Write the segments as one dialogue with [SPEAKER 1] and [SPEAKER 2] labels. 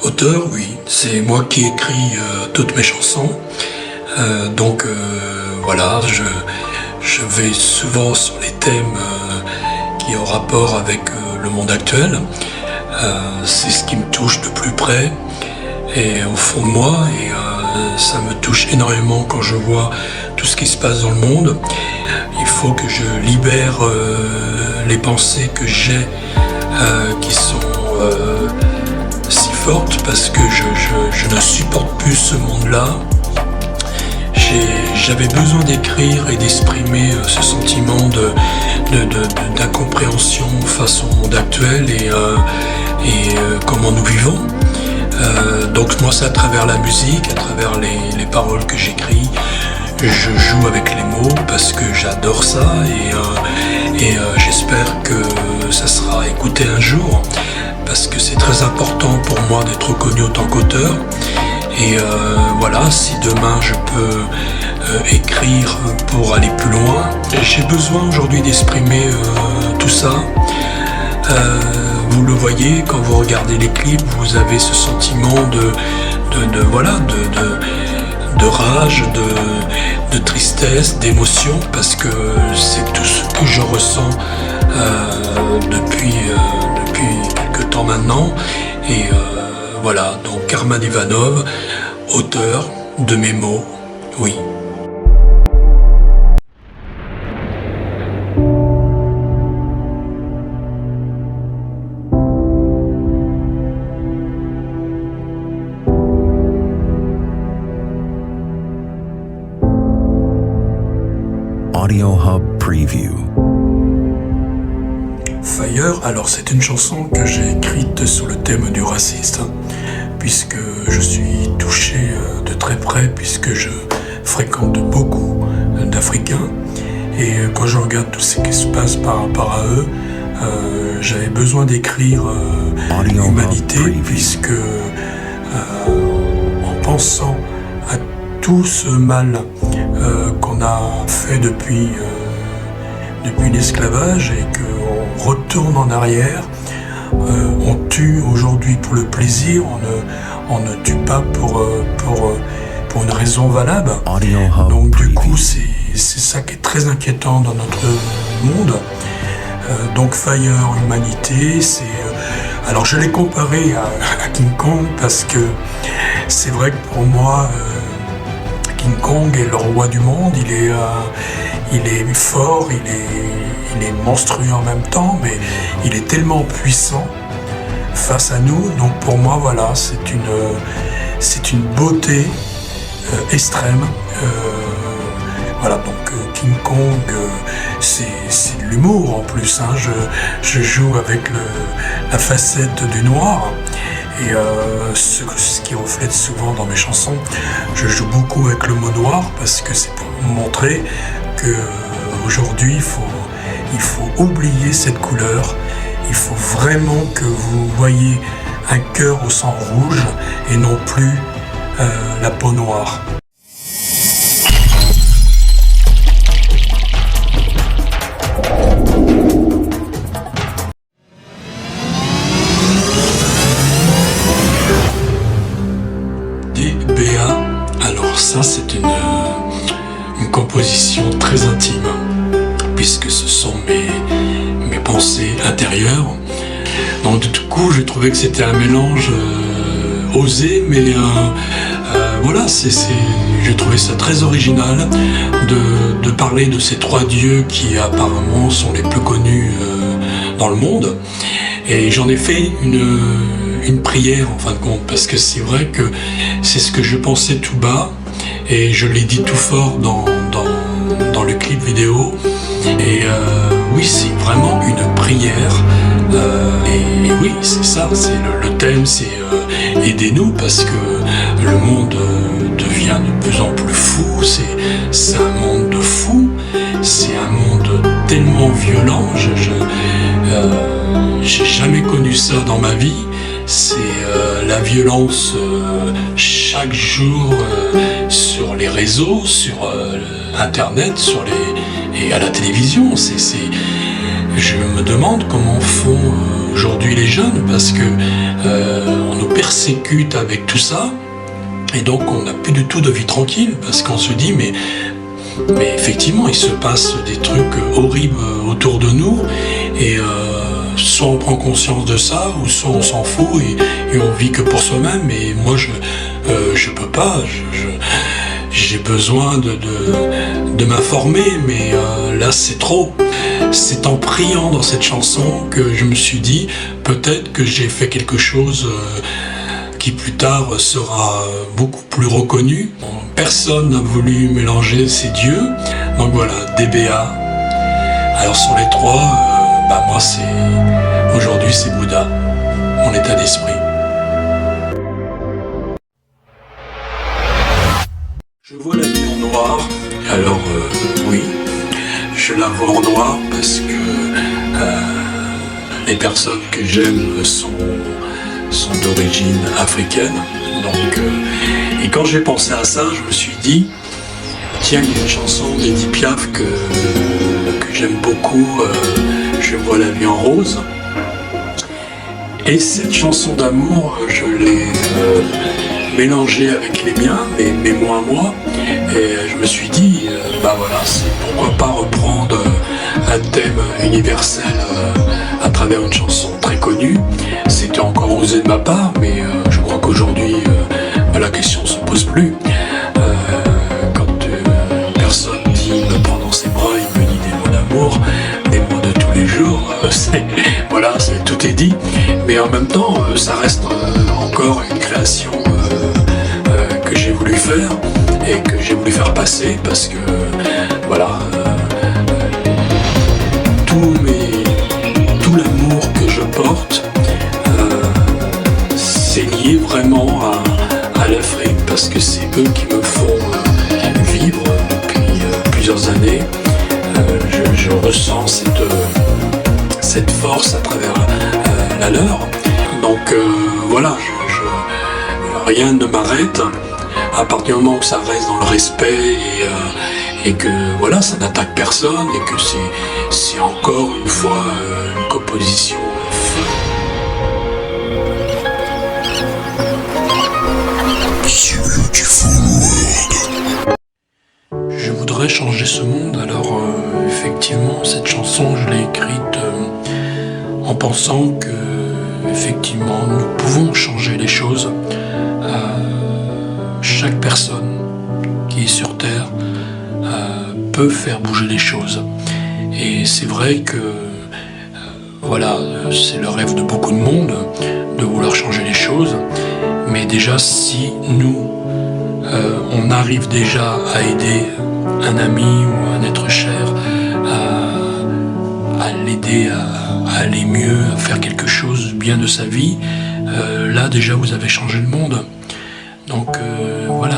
[SPEAKER 1] Auteur, oui, c'est moi qui écris toutes mes chansons. Donc voilà, je vais souvent sur les thèmes qui ont rapport avec le monde actuel. C'est ce qui me touche de plus près et au fond de moi, et ça me touche énormément quand je vois tout ce qui se passe dans le monde. Il faut que je libère les pensées que j'ai qui sont si fortes, parce que je ne supporte plus ce monde-là. J'avais besoin d'écrire et d'exprimer ce sentiment d'incompréhension face au monde actuel et comment nous vivons. Donc moi, c'est à travers la musique, à travers les paroles que j'écris. Je joue avec les mots parce que j'adore ça, et j'espère que ça sera écouté un jour, parce que c'est très important pour moi d'être reconnu autant qu'auteur. Et voilà, si demain je peux écrire pour aller plus loin, j'ai besoin aujourd'hui d'exprimer tout ça. Vous le voyez, quand vous regardez les clips, vous avez ce sentiment de rage, de tristesse, d'émotion, parce que c'est tout ce que je ressens depuis quelques temps maintenant. Et voilà, donc Arman Ivanov, auteur de mes mots, oui.
[SPEAKER 2] Audio Hub Preview.
[SPEAKER 1] Fire, alors c'est une chanson que j'ai écrite sur le thème du racisme, puisque je suis touché de très près, puisque je fréquente beaucoup d'Africains, et quand je regarde tout ce qui se passe par rapport à eux, j'avais besoin d'écrire humanité, puisque en pensant à tout ce mal qu'on a fait depuis l'esclavage, et qu'on retourne en arrière, on tue aujourd'hui pour le plaisir, on ne tue pas pour une raison valable. Donc du coup, c'est ça qui est très inquiétant dans notre monde. Donc Fire, humanité, c'est... alors je l'ai comparé à King Kong, parce que c'est vrai que pour moi, King Kong est le roi du monde. Il est fort, il est monstrueux en même temps, mais il est tellement puissant face à nous. Donc pour moi, voilà, c'est une beauté extrême. Voilà, donc King Kong, c'est de l'humour en plus, hein. Je joue avec la facette du noir. Et ce qui reflète souvent dans mes chansons, je joue beaucoup avec le mot noir, parce que c'est pour montrer que aujourd'hui il faut oublier cette couleur. Il faut vraiment que vous voyez un cœur au sang rouge et non plus la peau noire. Alors ça, c'est une composition très intime, puisque ce sont mes pensées intérieures. Donc du coup, j'ai trouvé que c'était un mélange osé, mais voilà, j'ai trouvé ça très original de parler de ces trois dieux qui apparemment sont les plus connus dans le monde. Et j'en ai fait une prière en fin de compte, parce que c'est vrai que c'est ce que je pensais tout bas, et je l'ai dit tout fort dans le clip vidéo. Et oui, c'est vraiment une prière, et oui, c'est ça, c'est le thème, c'est aidez-nous, parce que le monde devient de plus en plus fou. C'est un monde de fous, c'est un monde tellement violent. J'ai jamais connu ça dans ma vie. C'est la violence chaque jour sur les réseaux, sur Internet, et à la télévision. Je me demande comment font aujourd'hui les jeunes, parce que on nous persécute avec tout ça, et donc on n'a plus du tout de vie tranquille, parce qu'on se dit mais effectivement il se passe des trucs horribles autour de nous, et soit on prend conscience de ça, ou soit on s'en fout et on vit que pour soi-même. Et moi je peux pas, j'ai besoin de m'informer, mais là c'est trop. C'est en priant dans cette chanson que je me suis dit, peut-être que j'ai fait quelque chose qui plus tard sera beaucoup plus reconnu. Personne n'a voulu mélanger ces dieux, donc voilà, DBA. Alors sur les trois, moi aujourd'hui c'est Bouddha, mon état d'esprit. Je vois la vie en noir, alors oui, je la vois en noir parce que les personnes que j'aime sont d'origine africaine. Donc, et quand j'ai pensé à ça, je me suis dit, tiens, il y a une chanson d'Edith Piaf que j'aime beaucoup, Je vois la vie en rose. Et cette chanson d'amour, je l'ai mélangée avec les miens, mes mots à moi. Et je me suis dit, voilà, c'est pourquoi pas reprendre un thème universel à travers une chanson très connue. C'était encore osé de ma part, mais je crois qu'aujourd'hui, la question ne se pose plus. Quand une personne me prend dans ses bras, il me dit des mots d'amour, des mots de tous les jours, tout est dit. Mais en même temps, ça reste encore une création que j'ai voulu faire et que j'ai voulu faire passer, parce que tout l'amour que je porte, c'est lié vraiment à l'Afrique, parce que c'est eux qui me font vivre depuis plusieurs années. Je ressens cette force à travers la leur. Donc rien ne m'arrête à partir du moment où ça reste dans le respect et que ça n'attaque personne, et que c'est encore une fois une composition. Je voudrais changer ce monde. Alors effectivement, cette chanson, je l'ai écrite en pensant que effectivement nous pouvons changer les choses. Chaque personne qui est sur Terre peut faire bouger les choses. Et c'est vrai que c'est le rêve de beaucoup de monde de vouloir changer les choses. Mais déjà, si nous on arrive déjà à aider un ami ou un être cher à l'aider à aller mieux, à faire quelque chose de bien de sa vie, là déjà vous avez changé le monde. Donc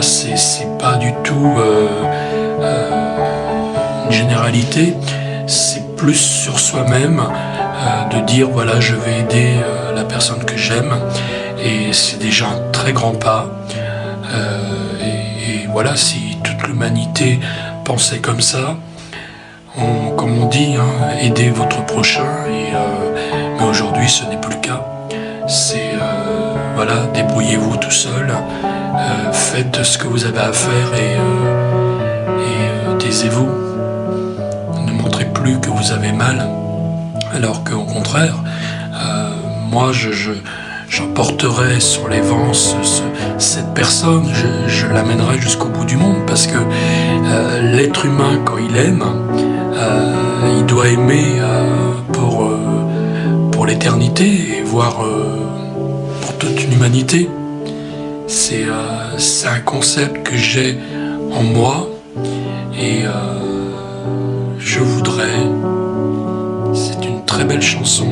[SPEAKER 1] c'est pas du tout une généralité, c'est plus sur soi-même de dire je vais aider la personne que j'aime, et c'est déjà un très grand pas. Si toute l'humanité pensait comme ça, comme on dit, aider votre prochain, mais aujourd'hui ce n'est plus le cas. C'est débrouillez-vous tout seul, faites ce que vous avez à faire et taisez-vous. Ne montrez plus que vous avez mal, alors qu'au contraire, moi j'emporterai sur les vents cette personne, je l'amènerai jusqu'au bout du monde, parce que l'être humain, quand il aime, il doit aimer pour l'éternité, et voire pour toute une humanité. C'est un concept que j'ai en moi, et je voudrais, c'est une très belle chanson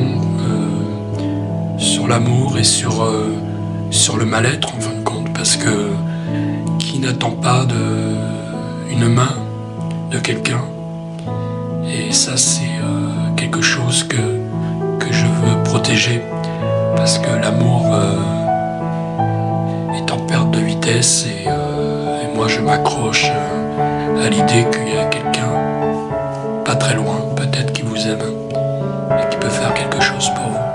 [SPEAKER 1] sur l'amour et sur le mal-être, en fin de compte, parce que qui n'attend pas une main de quelqu'un, et ça c'est quelque chose que je veux protéger, parce que l'amour est en perte de vitesse, et moi je m'accroche à l'idée qu'il y a quelqu'un pas très loin, peut-être qui vous aime et qui peut faire quelque chose pour vous.